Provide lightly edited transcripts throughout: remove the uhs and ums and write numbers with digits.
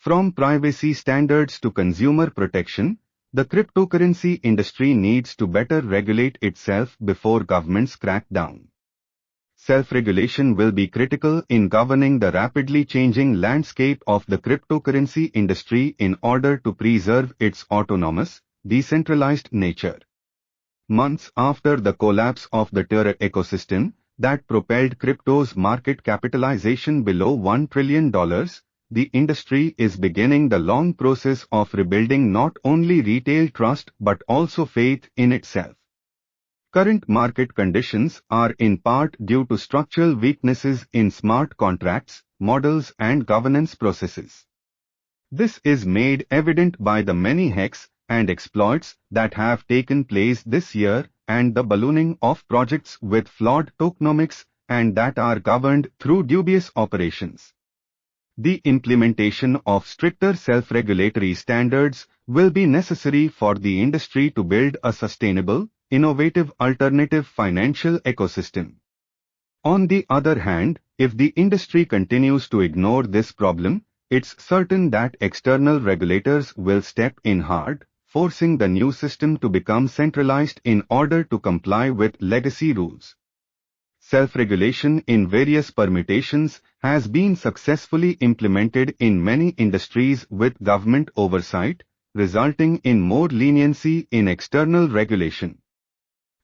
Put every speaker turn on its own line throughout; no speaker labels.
From privacy standards to consumer protection, the cryptocurrency industry needs to better regulate itself before governments crack down. Self-regulation will be critical in governing the rapidly changing landscape of the cryptocurrency industry in order to preserve its autonomous, decentralized nature. Months after the collapse of the Terra ecosystem that propelled crypto's market capitalization below $1 trillion, the industry is beginning the long process of rebuilding not only retail trust but also faith in itself. Current market conditions are in part due to structural weaknesses in smart contracts, models and governance processes. This is made evident by the many hacks and exploits that have taken place this year and the ballooning of projects with flawed tokenomics and that are governed through dubious operations. The implementation of stricter self-regulatory standards will be necessary for the industry to build a sustainable, innovative alternative financial ecosystem. On the other hand, if the industry continues to ignore this problem, it's certain that external regulators will step in hard, forcing the new system to become centralized in order to comply with legacy rules. Self-regulation in various permutations has been successfully implemented in many industries with government oversight, resulting in more leniency in external regulation.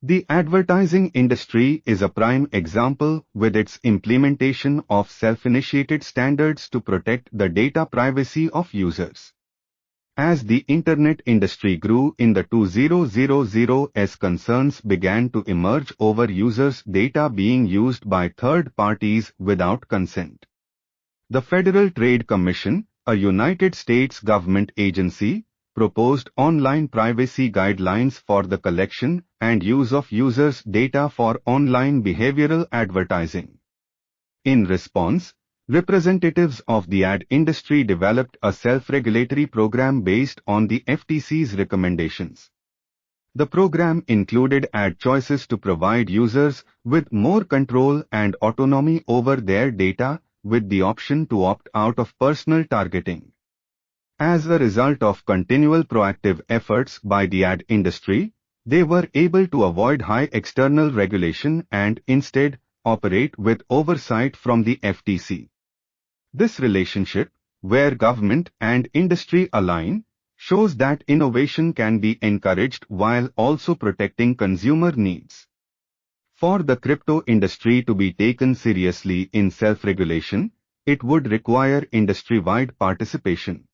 The advertising industry is a prime example with its implementation of self-initiated standards to protect the data privacy of users. As the internet industry grew in the 2000s, concerns began to emerge over users' data being used by third parties without consent. The Federal Trade Commission, a United States government agency, proposed online privacy guidelines for the collection and use of users' data for online behavioral advertising. In response, representatives of the ad industry developed a self-regulatory program based on the FTC's recommendations. The program included ad choices to provide users with more control and autonomy over their data, with the option to opt out of personal targeting. As a result of continual proactive efforts by the ad industry, they were able to avoid high external regulation and instead operate with oversight from the FTC. This relationship, where government and industry align, shows that innovation can be encouraged while also protecting consumer needs. For the crypto industry to be taken seriously in self-regulation, it would require industry-wide participation.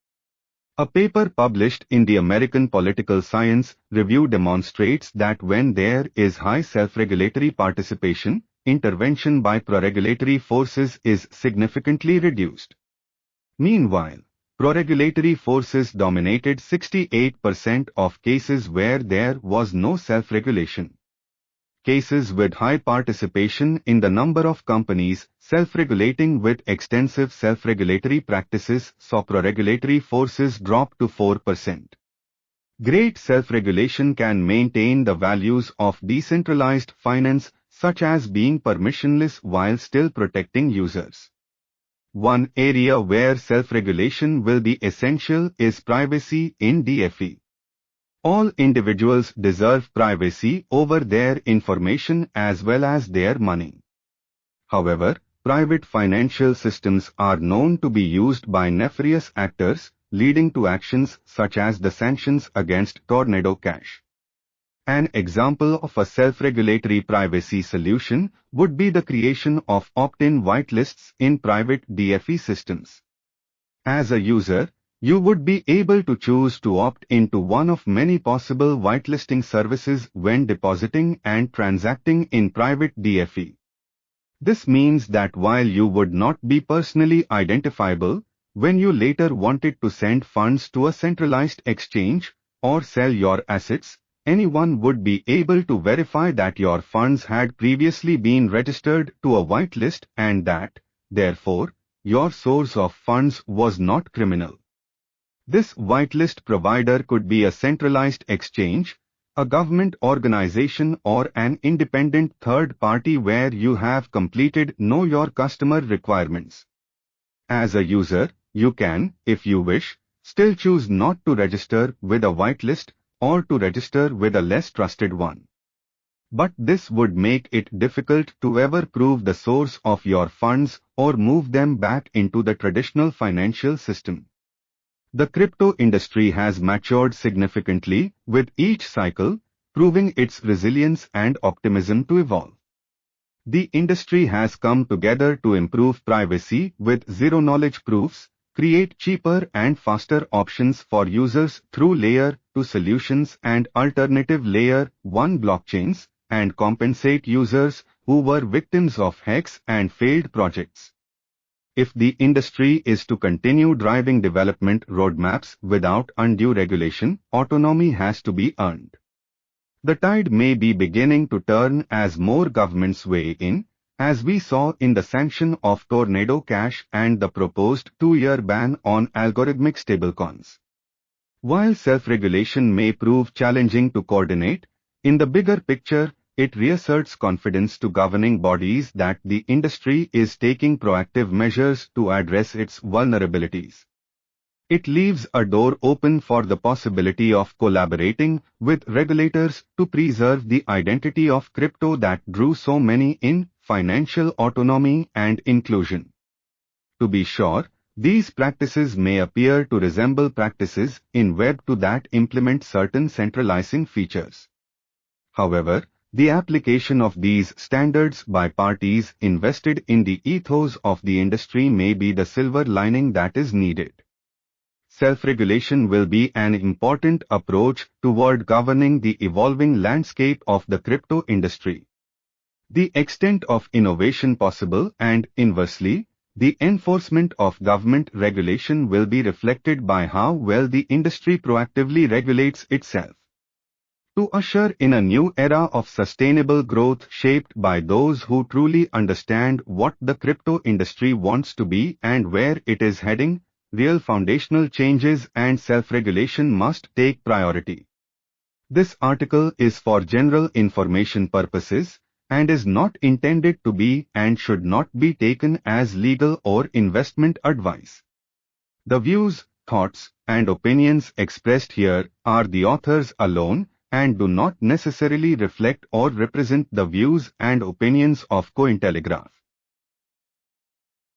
A paper published in the American Political Science Review demonstrates that when there is high self-regulatory participation, intervention by pro-regulatory forces is significantly reduced. Meanwhile, pro-regulatory forces dominated 68% of cases where there was no self-regulation. Cases with high participation in the number of companies self-regulating with extensive self-regulatory practices saw pro-regulatory forces drop to 4%. Great self-regulation can maintain the values of decentralized finance, such as being permissionless while still protecting users. One area where self-regulation will be essential is privacy in DFE. All individuals deserve privacy over their information as well as their money. However, private financial systems are known to be used by nefarious actors, leading to actions such as the sanctions against Tornado Cash. An example of a self-regulatory privacy solution would be the creation of opt-in whitelists in private DFE systems. As a user, you would be able to choose to opt into one of many possible whitelisting services when depositing and transacting in private DFE. This means that while you would not be personally identifiable, when you later wanted to send funds to a centralized exchange or sell your assets, anyone would be able to verify that your funds had previously been registered to a whitelist and that, therefore, your source of funds was not criminal. This whitelist provider could be a centralized exchange, a government organization or an independent third party where you have completed Know Your Customer requirements. As a user, You can, if you wish, still choose not to register with a whitelist or to register with a less trusted one. But this would make it difficult to ever prove the source of your funds or move them back into the traditional financial system. The crypto industry has matured significantly with each cycle, proving its resilience and optimism to evolve. The industry has come together to improve privacy with zero-knowledge proofs, create cheaper and faster options for users through Layer 2 solutions and alternative Layer 1 blockchains, and compensate users who were victims of hacks and failed projects. If the industry is to continue driving development roadmaps without undue regulation, autonomy has to be earned. The tide may be beginning to turn as more governments weigh in, as we saw in the sanction of Tornado Cash and the proposed 2-year ban on algorithmic stablecoins. While self-regulation may prove challenging to coordinate, in the bigger picture, it reasserts confidence to governing bodies that the industry is taking proactive measures to address its vulnerabilities. It leaves a door open for the possibility of collaborating with regulators to preserve the identity of crypto that drew so many in, financial autonomy and inclusion. To be sure, these practices may appear to resemble practices in Web 2 that implement certain centralizing features. However, the application of these standards by parties invested in the ethos of the industry may be the silver lining that is needed. Self-regulation will be an important approach toward governing the evolving landscape of the crypto industry. The extent of innovation possible and, inversely, the enforcement of government regulation will be reflected by how well the industry proactively regulates itself. To usher in a new era of sustainable growth shaped by those who truly understand what the crypto industry wants to be and where it is heading, real foundational changes and self-regulation must take priority. This article is for general information purposes and is not intended to be and should not be taken as legal or investment advice. The views, thoughts, and opinions expressed here are the authors alone and do not necessarily reflect or represent the views and opinions of Cointelegraph.